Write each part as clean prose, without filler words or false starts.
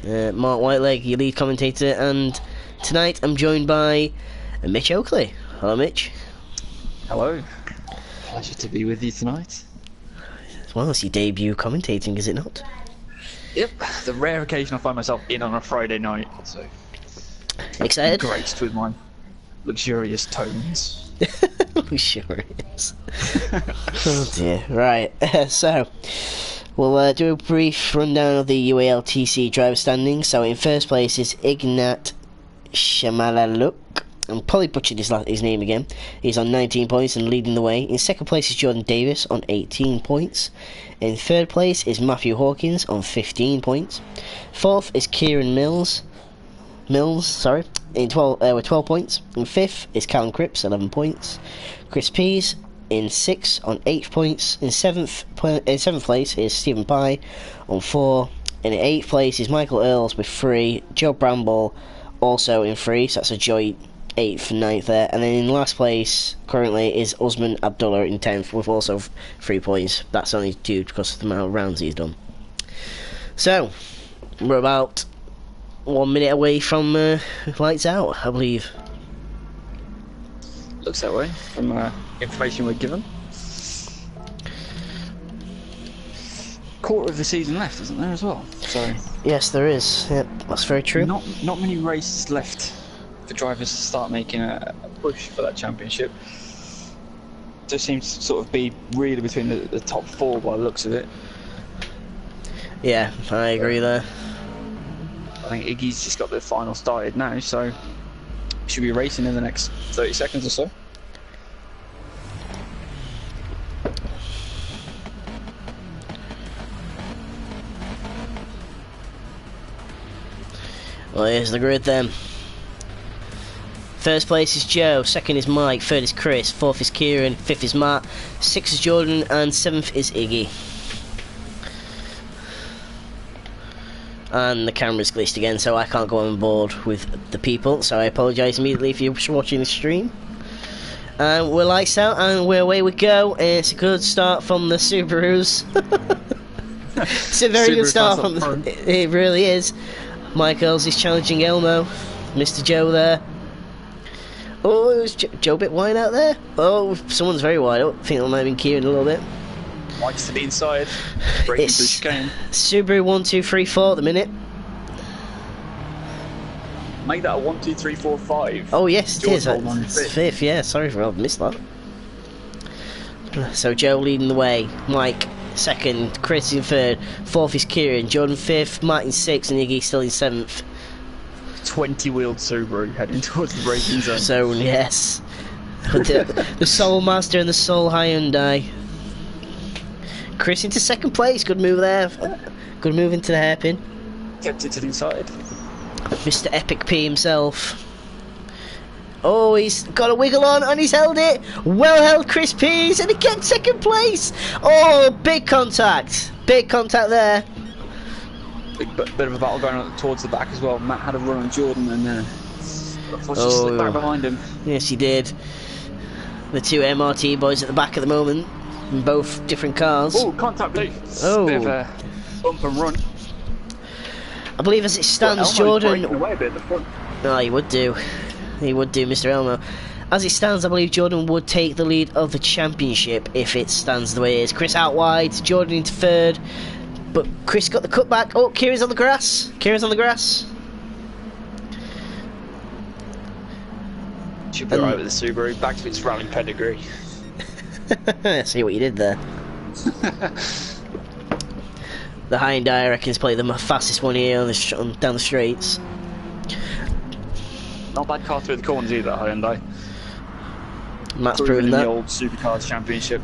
Mark Whiteleg, your lead commentator, and tonight I'm joined by Mitch Oakley. Hello, Mitch. Hello. Pleasure to be with you tonight. Well, it's your debut commentating, is it not? Yep, the rare occasion I find myself in on a Friday night, so... Excited? Graced with my luxurious tones. Luxurious. Oh dear. Right, so... we'll do a brief rundown of the UAL TC driver standings. So in first place is Ignat Shamalaluk. I'm probably butchered his name again. He's on 19 points and leading the way. In second place is Jordan Davis on 18 points. In third place is Matthew Hawkins on 15 points. Fourth is Kieran Mills, with 12 points. In fifth is Callum Cripps, 11 points. Chris Pease in 6 on 8 points. In seventh place is Stephen Pye on 4. In 8th place is Michael Earls with 3. Joe Bramble also in 3, so that's a joint 8th and 9th there. And then in last place currently is Usman Abdullah in 10th with also 3 points. That's only due because of the amount of rounds he's done. So we're about 1 minute away from lights out, I believe. Looks that way from information we're given. Quarter of the season left, isn't there, as well? So yes, there is. Yep, that's very true. Not many races left for drivers to start making a push for that championship. Just seems to sort of be really between the top 4 by the looks of it. Yeah, I agree there. I think Iggy's just got the final started now, so should be racing in the next 30 seconds or so. Well, here's the grid then. First place is Joe, second is Mike, third is Chris, fourth is Kieran, fifth is Matt, sixth is Jordan, and 7th is Iggy. And the camera's glitched again, so I can't go on board with the people, so I apologise immediately if you're watching the stream. And we're lights out, and away we go. It's a good start from the Subarus. It's a very good start from it really is. Michaels is challenging Elmo. Mr. Joe there. Oh, it was Joe a bit wide out there? Oh, someone's very wide. I think it might have been Kieran a little bit. Mike's to the inside. Breaking through chicane. Subaru 1, 2, 3, 4 at the minute. Make that a 1, 2, 3, 4, 5. Oh yes, it is. It's Fifth, yeah. Sorry for I've missed that. So Joe leading the way. Mike second, Chris in third, fourth is Kieran, Jordan fifth, Matt in sixth, and Iggy still in 7th. 20-wheeled Subaru heading towards the braking zone. So yes, the Soul Master and the Soul Hyundai. Chris into second place. Good move there. Good move into the hairpin. Kept it to the inside. Mr. Epic P himself. Oh, he's got a wiggle on and he's held it. Well held, Chris Pease, and he gets second place. Oh, big contact. Big contact there. Bit of a battle going on towards the back as well. Matt had a run on Jordan and unfortunately slipped back behind him. Yes, he did. The two MRT boys at the back at the moment, in both different cars. Oh, contact blue. Oh. Bit of a bump and run. I believe as it stands, Jordan... away a bit at the front. Oh, he would do. He would do, Mr. Elmo. As it stands, I believe Jordan would take the lead of the championship if it stands the way it is. Chris out wide, Jordan into third. But Chris got the cutback. Oh, Kieran's on the grass. Kieran's on the grass. Should be right with the Subaru. Back to its rallying pedigree. See what you did there. The Hyundai, I reckon, is probably the fastest one here down the straights. Not a bad car through the corners either, Hyundai. Matt's proven that. In the old Supercars Championship.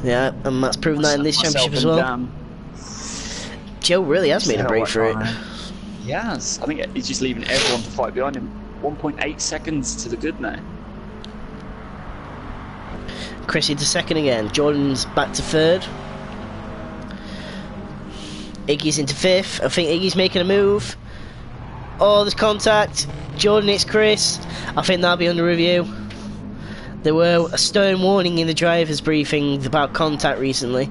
Yeah, and Matt's proven that in this championship as well. Dan. Joe really has made a break for it. Yes, I think he's just leaving everyone to fight behind him. 1.8 seconds to the good now. Chris into second again. Jordan's back to third. Iggy's into fifth. I think Iggy's making a move. Oh, there's contact. Jordan, it's Chris. I think that'll be under review. There were a stern warning in the driver's briefing about contact recently.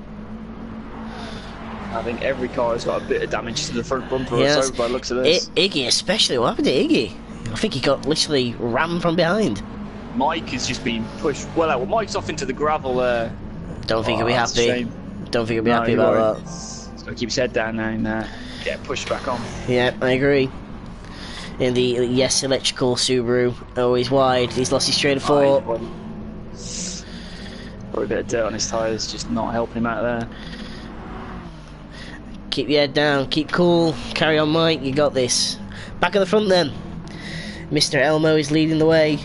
I think every car has got a bit of damage to the front bumper or Yes. so by the looks of this. Iggy especially, what happened to Iggy? I think he got literally rammed from behind. Mike has just been pushed well out. Well, Mike's off into the gravel there. Don't think he'll be That's a happy. shame. Don't think he'll be No, happy he about won't. that. He's got to keep his head down now and get pushed back on. Yeah, I agree. In the Yes Electrical Subaru, always wide. He's lost his straight of four. Got a bit of dirt on his tyres, just not helping him out there. Keep your head down, keep cool, carry on Mike, you got this. Back at the front then. Mr. Elmo is leading the way.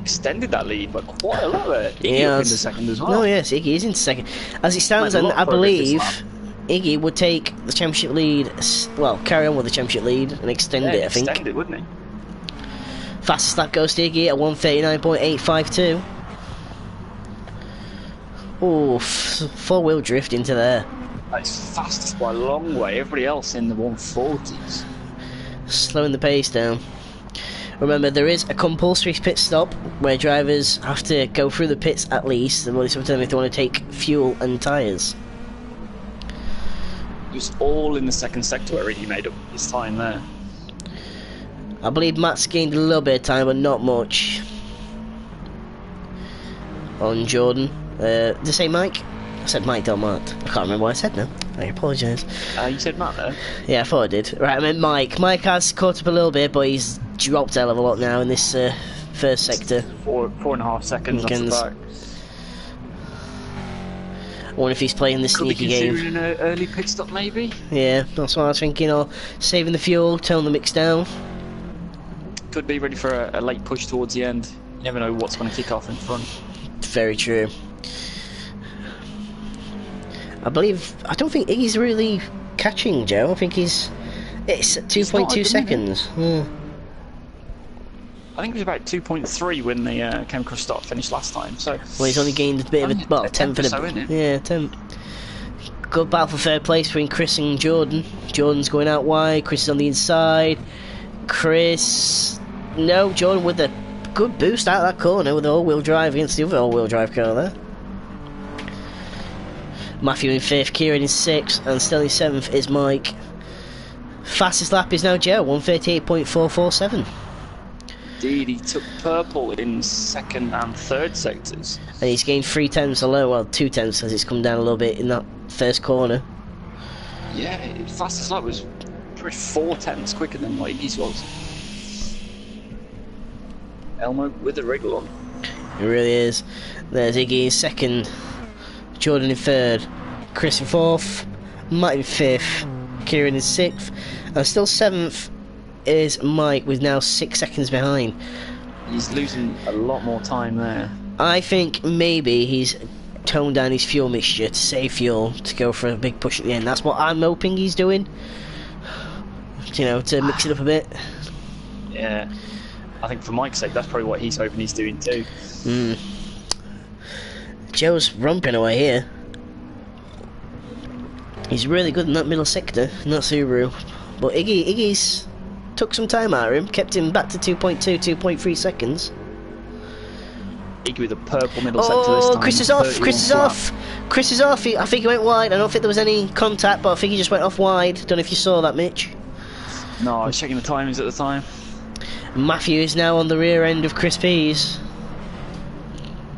Extended that lead by quite a lot there. Iggy up into second as well. No, yes, Iggy is in second. As it stands, and I believe Iggy would take the championship lead, well, carry on with the championship lead and extend it, I think. Extend it, wouldn't he? Fastest lap goes to Iggy at 1:39.852. Oh, four-wheel drift into there. That's fastest by a long way. Everybody else in the 140s. Slowing the pace down. Remember, there is a compulsory pit stop where drivers have to go through the pits at least, and it's up to them if they want to take fuel and tyres. It was all in the second sector where he made up his time there. I believe Matt's gained a little bit of time, but not much. On Jordan. Did I say Mike? I said Mike, don't Matt. I can't remember what I said now. I apologise. You said Matt there? Yeah, I thought I did. Right, I meant Mike. Mike has caught up a little bit, but he's dropped a hell of a lot now in this first sector. 4.5 seconds off the back. I wonder if he's playing the sneaky game. Could be considering an early pit stop, maybe? Yeah, that's what I was thinking. Or saving the fuel, tone the mix down. Could be ready for a late push towards the end. You never know what's going to kick off in front. Very true. I don't think Iggy's really catching Joe. I think it's at 2.2 seconds. I think it was about 2.3 when they came across start finish last time. So well, he's only gained a bit of a tenth of a yeah, 10. Good battle for third place between Chris and Jordan. Jordan's going out wide. Chris is on the inside. Jordan with a good boost out of that corner with the all-wheel drive against the other all-wheel drive car there. Matthew in 5th, Kieran in 6th, and still in 7th is Mike. Fastest lap is now Joe, 1:38.447. Indeed, he took purple in second and third sectors. And he's gained 3/10 alone, well 2/10 as it's come down a little bit in that first corner. Yeah, fastest lap was pretty 4/10 quicker than what Iggy's was. Elmo with the wriggle on. It really is. There's Iggy in 2nd, Jordan in 3rd, Chris in 4th, Matt in 5th, Kieran in 6th, and still 7th is Mike with now 6 seconds behind. He's losing a lot more time there. I think maybe he's toned down his fuel mixture to save fuel to go for a big push at the end. That's what I'm hoping he's doing. You know, to mix it up a bit. Yeah. I think for Mike's sake, that's probably what he's hoping he's doing too. Joe's romping away here. He's really good in that middle sector, in that Subaru. But Iggy's took some time out of him, kept him back to 2.2, 2.3 seconds. Iggy with a purple middle sector this time. Chris is off, Chris is off. I think he went wide. I don't think there was any contact, but I think he just went off wide. Don't know if you saw that, Mitch. No, I was checking the timings at the time. Matthew is now on the rear end of Chris Pease.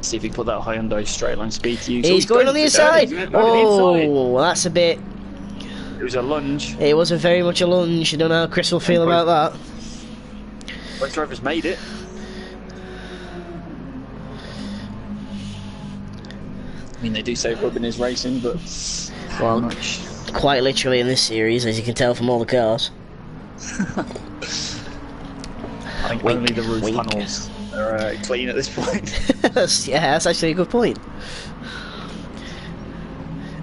See if he can put that Hyundai straight line speed to use. He's going on the inside. Oh, that's a bit. It was a lunge. It was very much a lunge. I don't know how Chris will feel about that. Both drivers made it. I mean, they do say rubbing is racing, but well, quite literally in this series, as you can tell from all the cars. I think only the roof panels are clean at this point. Yeah, that's actually a good point.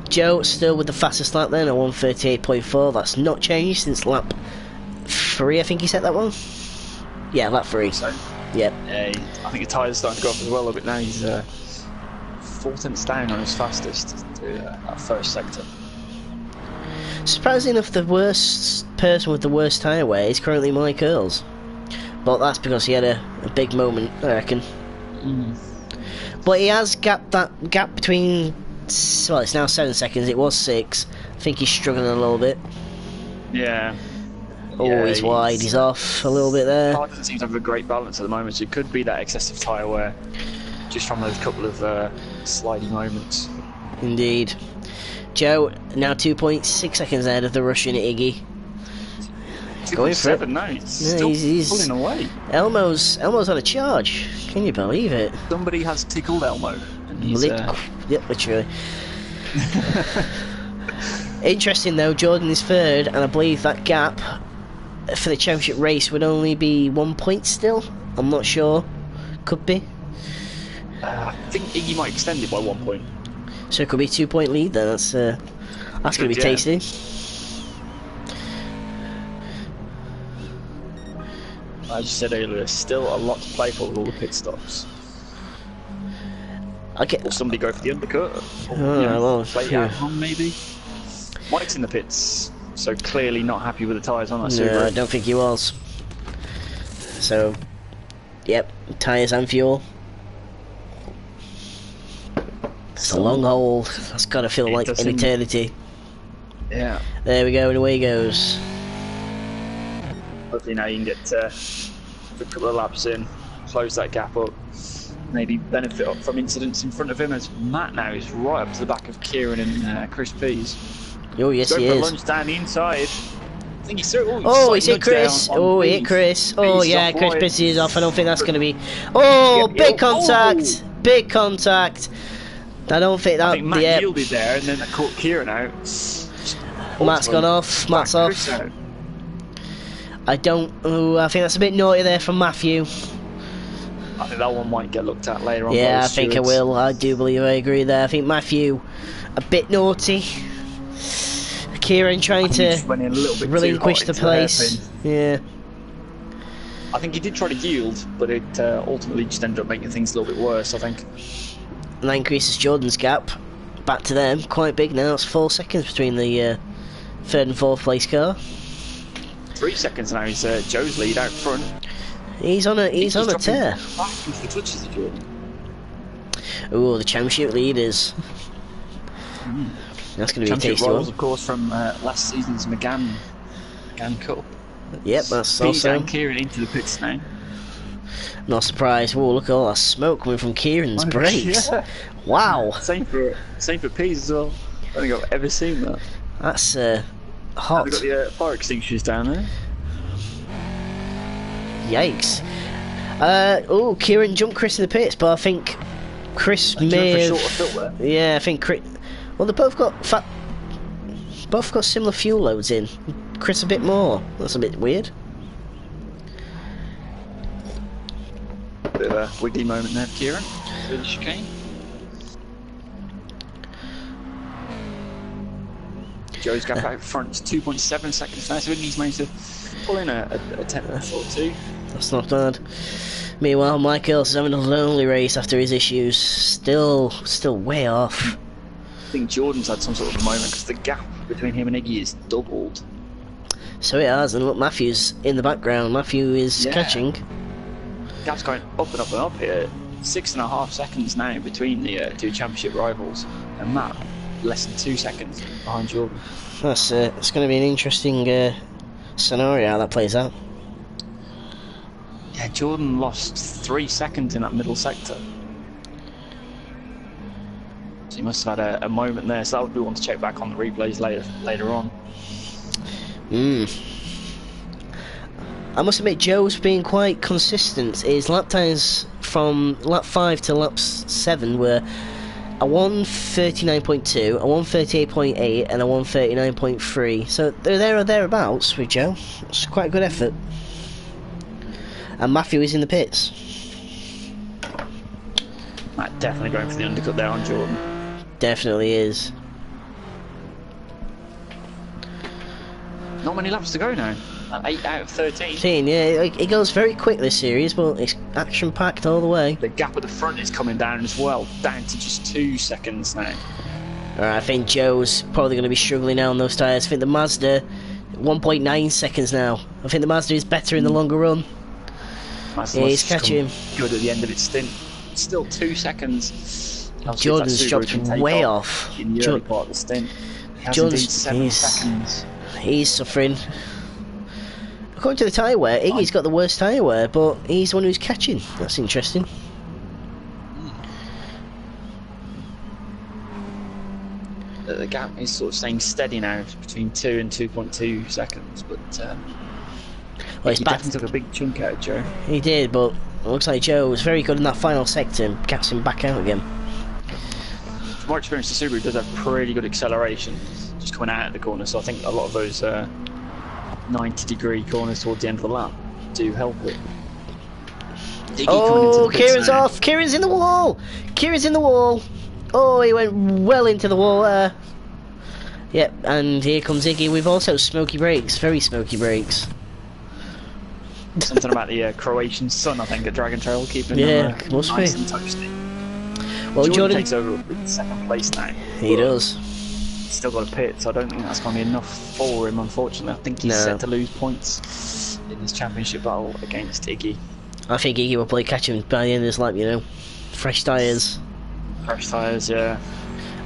Joe still with the fastest lap then at 1:38.4. That's not changed since lap 3, I think he set that one. Yeah, lap 3. So, yep. Yeah, I think the tyres starting to go off as well a bit now. He's 4/10 down on his fastest to that first sector. Surprisingly enough, the worst person with the worst tyre wear is currently Mike Earls. But that's because he had a big moment, I reckon. But he has gapped that gap between, well, it's now 7 seconds, it was 6. think he's struggling a little bit. Yeah. Oh, Yeah, he's wide. He's off a little bit there. The car doesn't seem to have a great balance at the moment, so it could be that excessive tyre wear, just from those couple of sliding moments. Indeed. Joe now 2.6 seconds ahead of the Russian Iggy. Going for it. 2.7 now. He's Yeah, still he's pulling away. Elmo's on a charge. Can you believe it? Somebody has tickled Elmo. And he's, Yep, literally. Interesting though, Jordan is third, and I believe that gap for the championship race would only be 1 point still. I'm not sure. Could be. I think Iggy might extend it by 1 point. So it could be a 2 point lead then. That's going to be tasty. As you said earlier, still a lot to play for with all the pit stops. Or somebody go for the undercut. Or, play out on maybe. Mike's in the pits, so clearly not happy with the tyres on that Subaru. No, I don't think he was. So, yep, tyres and fuel. It's a long hole. That's got to feel like an eternity. Yeah. There we go, and away he goes. Hopefully now you can get a couple of laps in, close that gap up, maybe benefit from incidents in front of him, as Matt now is right up to the back of Kieran and Chris Pease. Oh, yes, Going he for is. a lunge down the inside. I think he's through. Oh, he's hit Chris. Oh, he hit Chris. Oh, yeah, Chris Pease is off. I don't think that's going to be. Oh, big contact. Big contact. I don't think that. I think Matt yielded there, and then that caught Kieran out. Matt's gone off. Matt's off. I don't. Oh, I think that's a bit naughty there from Matthew. I think that one might get looked at later on. Yeah, I think it will. I do believe I agree there. I think Matthew, a bit naughty. Kieran trying to relinquish the place. Yeah. I think he did try to yield, but it ultimately just ended up making things a little bit worse, I think. And that increases Jordan's gap back to them. Quite big now. It's 4 seconds between the third and fourth place car. 3 seconds now. He's Joe's lead out front. He's on a tear. Back into the clutches of Jordan. Oh, the championship leaders. That's going to be a tasty one. Of course, from last season's McGann Cup. Yep, that's Pease also. and Kieran into the pits now. Not surprised. Oh, look at all that smoke coming from Kieran's brakes. Yeah. Wow. Same for Pease as well. I don't think I've ever seen that. That's hot. They've got the fire extinguishers down there. Yikes. Oh, Kieran jumped Chris in the pits, but I think Chris may have. Yeah, I think Chris. Well, they both got similar fuel loads in. Chris a bit more. That's a bit weird. Bit of a wiggly moment there, Kieran. Through the chicane. Joe's gap out front, 2.7 seconds now, so he's managed to pull in a 10th or two. That's not bad. Meanwhile, Mike Earls is having a lonely race after his issues. Still way off. I think Jordan's had some sort of a moment because the gap between him and Iggy is doubled. So it has, and look, Matthew's in the background. Matthew is catching. Gap's going up and up and up here. 6.5 seconds now between the two championship rivals, and Matt less than 2 seconds behind Jordan. That's it's going to be an interesting scenario how that plays out. Yeah, Jordan lost 3 seconds in that middle sector. So he must have had a moment there, so that would be one to check back on the replays later on. I must admit, Joe's been quite consistent. His lap times from lap 5 to lap 7 were a 1:39.2, a 1:38.8, and a 1:39.3. So they're there or thereabouts with Joe. It's quite a good effort. And Matthew is in the pits. Matt definitely going for the undercut there on Jordan. Definitely is. Not many laps to go now. 8 out of 13. Yeah, it goes very quick this series, but it's action-packed all the way. The gap at the front is coming down as well, down to just 2 seconds now. Alright, I think Joe's probably going to be struggling now on those tyres. I think the Mazda, 1.9 seconds now. I think the Mazda is better in the longer run. Yeah, he's catching him. Good at the end of its stint. Still 2 seconds. Jordan's dropped way off. In the early part of the stint. has indeed Jones, 7 seconds. he's suffering. According to the tyre wear, Iggy's got the worst tyre wear, but he's the one who's catching. That's interesting. The gap is sort of staying steady now between 2 and 2.2 seconds, but Well, he definitely took a big chunk out of Joe. He did, but it looks like Joe was very good in that final sector and gets him back out again. From my experience, the Subaru does have pretty good acceleration just coming out of the corner, so I think a lot of those 90-degree corners towards the end of the lap do help it. Oh, Kieran's off! Kieran's in the wall! Kieran's in the wall! Oh, he went well into the wall there. Yep, and here comes Iggy with also smoky brakes, very smoky brakes. Something about the Croatian sun, I think, at Dragon Trail, keeping them nice be. And toasty. Well, Jordan takes over with second place now. He does. He's still got a pit, so I don't think that's going to be enough for him, unfortunately. I think he's set to lose points in this championship battle against Iggy. I think Iggy will play catch him by the end of this lap, you know. Fresh tyres. Fresh tyres, yeah.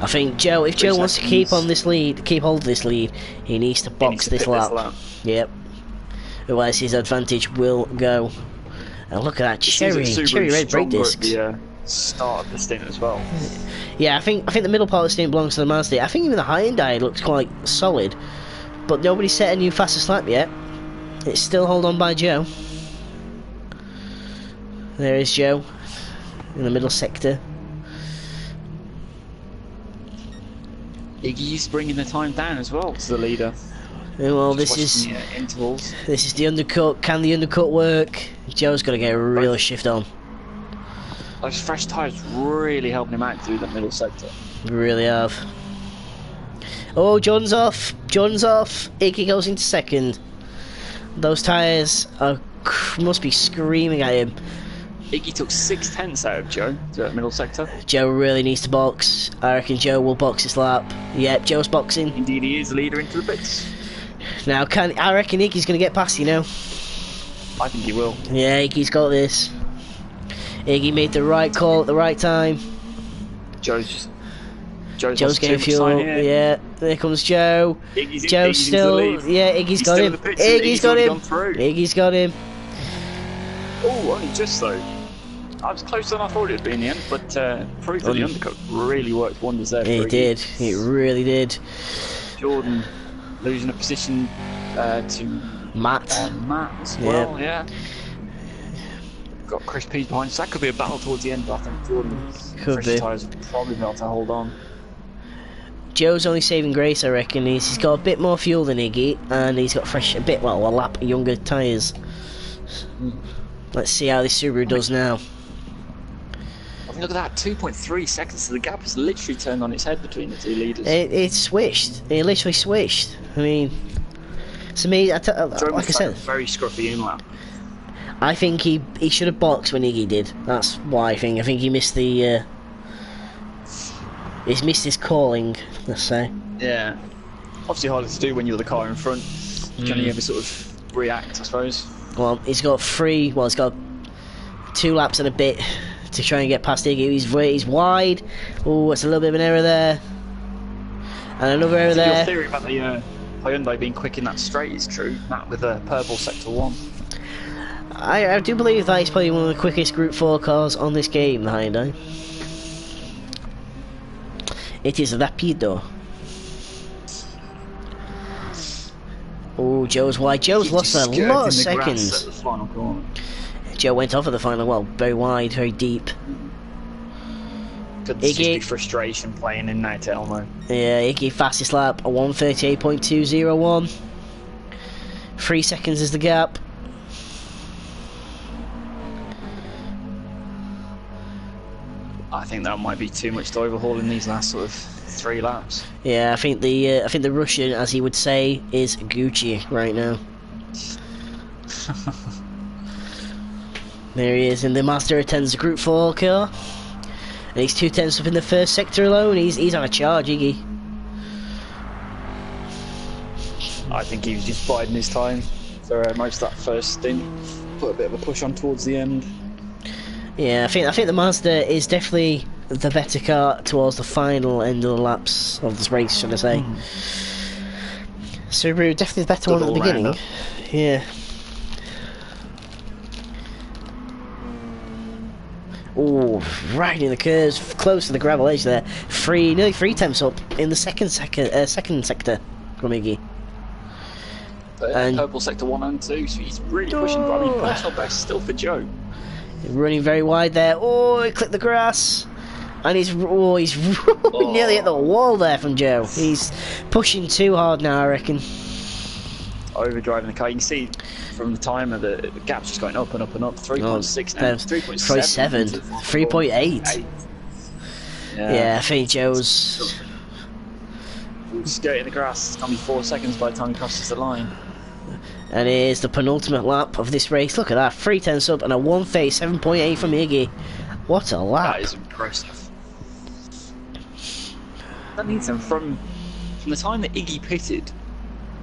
I think Joe, if Joe wants to keep on this lead, keep hold of this lead, he needs to box this lap. Yep. Otherwise his advantage will go. And look at that cherry red brake discs. The start of the stint as well. Yeah, I think the middle part of the stint belongs to the Mazda. I think even the Hyundai looks quite solid, but nobody's set a new fastest lap yet. It's still hold on by Joe. There is Joe in the middle sector. Iggy's bringing the time down as well to the leader. Well, this is the undercut. Can the undercut work? Joe's got to get a real shift on. Those fresh tyres really helping him out through the middle sector. Really have. Oh, John's off. John's off. Iggy goes into second. Those tyres must be screaming at him. Iggy took 6/10 out of Joe to that middle sector. Joe really needs to box. I reckon Joe will box this lap. Yep, Joe's boxing. Indeed, he is leader into the pits. Now, I reckon Iggy's going to get past, you know. I think he will. Yeah, Iggy's got this. Iggy made the right call at the right time. Joe's getting fuel. Yeah, there comes Joe. Joe's still. Yeah, Iggy's got him. Iggy's got him. Iggy's got him. Oh, only just though. I was closer than I thought it would be in the end, but proved that the undercut really worked wonders there. It did. It really did. Jordan losing a position to Matt. Matt as well, yeah. Got Chris Pease behind, so that could be a battle towards the end, but I think Jordan's fresh tyres will probably be able to hold on. Joe's only saving grace, I reckon. He's got a bit more fuel than Iggy, and he's got a lap younger tyres. Let's see how this Subaru does now. I mean, look at that, 2.3 seconds, so the gap has literally turned on its head between the two leaders. It switched. It literally switched. I mean, to me, like I said, very scruffy in lap. I think he should have boxed when Iggy did. That's why I think. I think he missed the. He's missed his calling. Let's say. Yeah. Obviously harder to do when you're the car in front. You can only ever sort of react, I suppose. Well, he's got 2 laps and a bit to try and get past Iggy. He's wide. Oh, it's a little bit of an error there. And another error there. Your theory about the Hyundai being quick in that straight is true. That with the purple sector 1. I do believe that he's probably one of the quickest Group 4 cars on this game, the Hyundai. It is rapido. Oh, Joe's wide. Joe's lost a lot of seconds. At the final corner. Joe went off at the final, well, very wide, very deep. Could just be frustration playing in now to Elmo. Yeah, Iggy fastest lap, a 1:38.201. 3 seconds is the gap. I think that might be too much to overhaul in these last sort of 3 laps. Yeah, I think the Russian, as he would say, is Gucci right now. There he is in the Mazda 10's Group 4 car. And he's 2/10 up in the first sector alone. He's on a charge, Iggy. I think he was just biding his time for most of that first stint. Put a bit of a push on towards the end. Yeah, I think the Mazda is definitely the better car towards the final end of the laps of this race, should I say. Subaru definitely the better one at the beginning. Yeah. Oh, right in the curves, close to the gravel edge there. Nearly 3 tenths up in the second sector from Iggy. And purple sector 1 and 2, so he's really pushing. But I mean, personal best still for Joe. Running very wide there. Oh, he clipped the grass. And he's nearly at the wall there from Joe. He's pushing too hard now, I reckon. Overdriving the car. You can see from the timer the gap's just going up and up and up. 3.6 now. 3.7. 3.8. Yeah, I think Joe's skirting the grass. It's going to be 4 seconds by the time he crosses the line. And here's the penultimate lap of this race. Look at that. 3 tenths up and a 1:37.8 from Iggy. What a lap. That is impressive. That means him from the time that Iggy pitted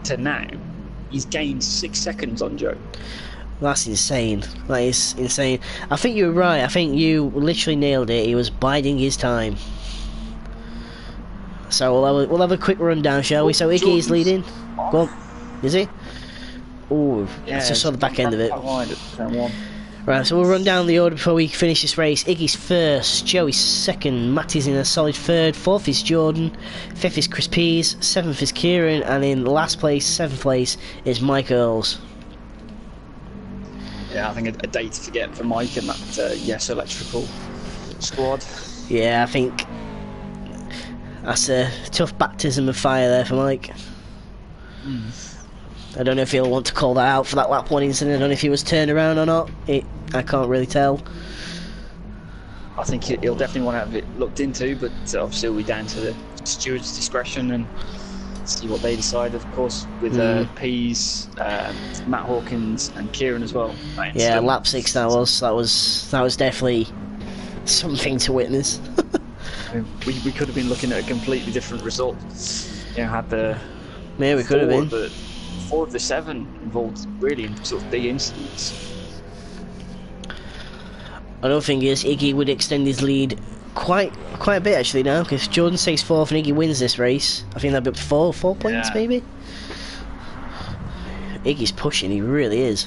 to now, he's gained 6 seconds on Joe. That's insane. That is insane. I think you were right. I think you literally nailed it. He was biding his time. So we'll have a quick rundown, shall we? So Iggy is leading. Go on. Is he? Oh, yeah, I just saw the back end of it. Right, so we'll run down the order before we finish this race. Iggy's first, Joey's second, Matty's in a solid third, fourth is Jordan, fifth is Chris Pease, seventh is Kieran, and in last place, seventh place, is Mike Earls. Yeah, I think a day to forget for Mike and that Yes Electrical squad. Yeah, I think that's a tough baptism of fire there for Mike. I don't know if he'll want to call that out for that lap 1 incident. I don't know if he was turned around or not. I can't really tell. I think he'll definitely want to have it looked into, but obviously it'll be down to the steward's discretion and see what they decide. Of course, with Pease, Matt Hawkins, and Kieran as well. Yeah, lap 6 that was definitely something to witness. I mean, we could have been looking at a completely different result. You know, had the we could have been. 4 of the 7 involved really in sort of big incidents. Another thing is Iggy would extend his lead quite a bit actually now, because Jordan stays 4th and Iggy wins this race. I think that'd be up to 4 points maybe. Iggy's pushing, he really is.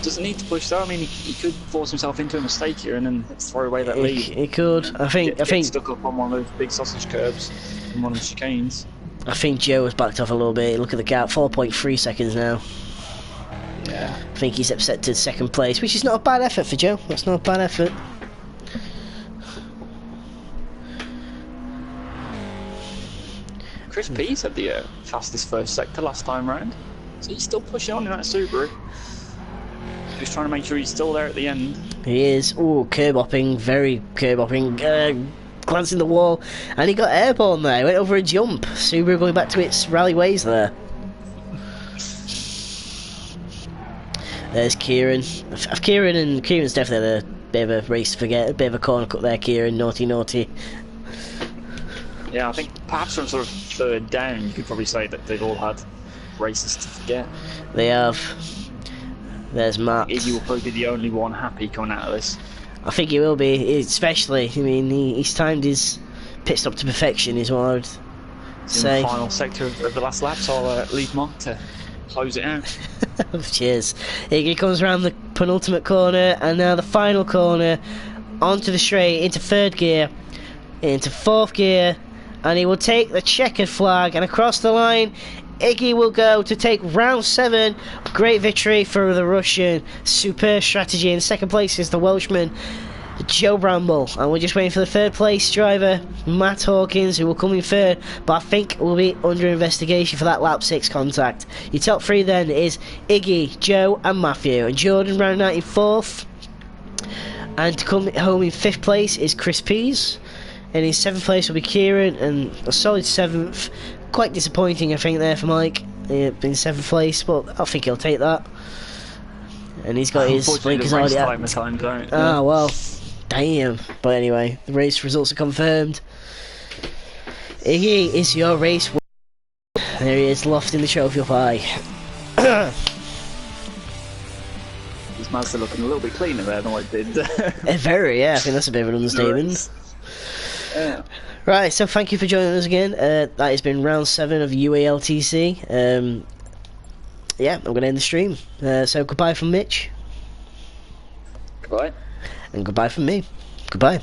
Doesn't need to push though. I mean, he could force himself into a mistake here and then throw away that lead. He could. I think stuck up on one of those big sausage curbs in one of the chicanes. I think Joe has backed off a little bit. Look at the gap, 4.3 seconds now. Yeah. I think he's upset to 2nd place, which is not a bad effort for Joe. That's not a bad effort. Chris Pease had the fastest first sector last time round, so he's still pushing on in that Subaru. He's trying to make sure he's still there at the end. He is. Oh, curb hopping, very curb hopping. Glancing the wall, and he got airborne there. He went over a jump. Subaru going back to its rally ways there. There's Kieran. Kieran's definitely had a bit of a race to forget, a bit of a corner cut there. Kieran, naughty. Yeah, I think perhaps from sort of 3rd down, you could probably say that they've all had races to forget. They have. There's Matt. Iggy will probably be the only one happy coming out of this. I think he will be, especially, I mean, he's timed his pit stop to perfection, is what I would say. In the final sector of the last lap, so I'll leave Mark to close it out. Cheers. Iggy comes around the penultimate corner, and now the final corner, onto the straight, into 3rd gear, into 4th gear, and he will take the checkered flag, and across the line, Iggy will go to take round 7. Great victory for the Russian. Superb strategy. In 2nd place is the Welshman Joe Bramble, and we're just waiting for the 3rd place driver Matt Hawkins, who will come in 3rd, but I think will be under investigation for that lap 6 contact. Your top 3 then is Iggy, Joe and Matthew, and Jordan round out in 4th, and to come home in 5th place is Chris Pease, and in 7th place will be Kieran, and a solid 7th. Quite disappointing, I think, there for Mike in 7th place, but I think he'll take that. And he's got his blinkers already out. Ah, well, damn. But anyway, the race results are confirmed. Iggy is your race winner. There he is, loft in the trophy pie. His Mazda looking a little bit cleaner there than what it did. Very, yeah. I think that's a bit of an understatement. Yeah. Right, so thank you for joining us again. That has been round 7 of UAL TC. Yeah, I'm going to end the stream. So goodbye from Mitch. Goodbye. And goodbye from me. Goodbye.